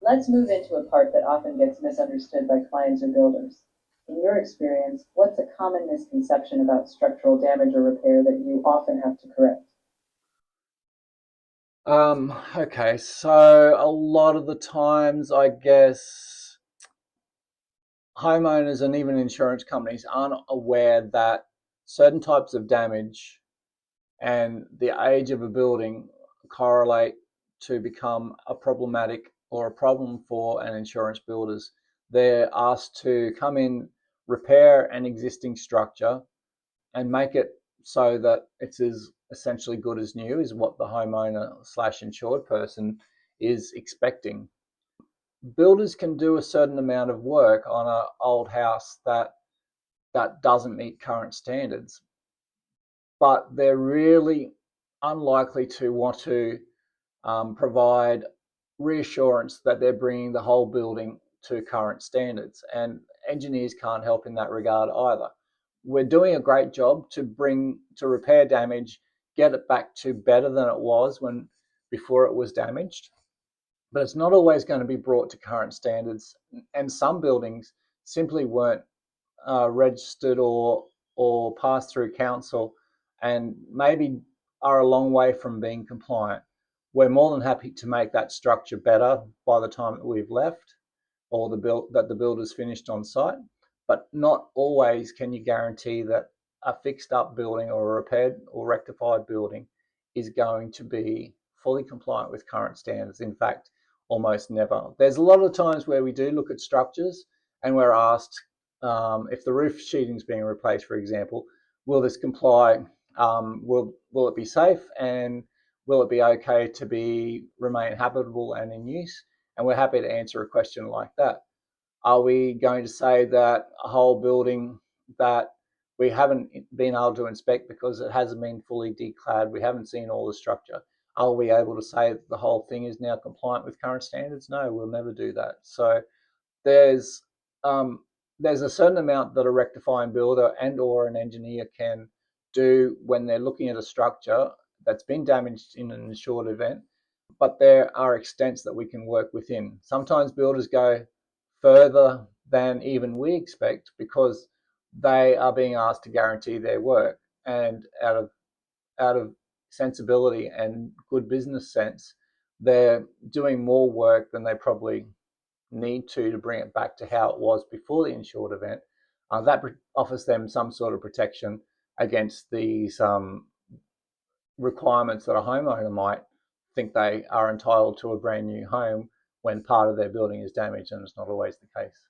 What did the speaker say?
Let's move into a part that often gets misunderstood by clients or builders. In your experience, what's a common misconception about structural damage or repair that you often have to correct? Okay, so a lot of the times, I guess homeowners and even insurance companies aren't aware that certain types of damage and the age of a building correlate to become a problematic or a problem for an insurance builders. They're asked to come in, repair an existing structure and make it so that it's as essentially good as new is what the homeowner slash insured person is expecting. Builders can do a certain amount of work on an old house that doesn't meet current standards, but they're really unlikely to want to provide reassurance that they're bringing the whole building to current standards. And engineers can't help in that regard either. We're doing a great job to repair damage, get it back to better than it was when before it was damaged, but it's not always going to be brought to current standards. And some buildings simply weren't registered or passed through council, and maybe are a long way from being compliant. We're more than happy to make that structure better by the time that we've left or that the builder's finished on site. But not always can you guarantee that a fixed up building or a repaired or rectified building is going to be fully compliant with current standards. In fact, almost never. There's a lot of times where we do look at structures and we're asked if the roof sheeting is being replaced, for example, will this comply? Will it be safe, and will it be okay to be remain habitable and in use? And we're happy to answer a question like that. Are we going to say that a whole building that we haven't been able to inspect because it hasn't been fully declad, we haven't seen all the structure, are we able to say that the whole thing is now compliant with current standards? No, we'll never do that. So there's um, there's a certain amount that a rectifying builder and or an engineer can do when they're looking at a structure that's been damaged in an insured event, but there are extents that we can work within. Sometimes builders go further than even we expect because they are being asked to guarantee their work, and out of sensibility and good business sense, they're doing more work than they probably need to bring it back to how it was before the insured event. That offers them some sort of protection against these requirements that a homeowner might think they are entitled to a brand new home when part of their building is damaged, and it's not always the case.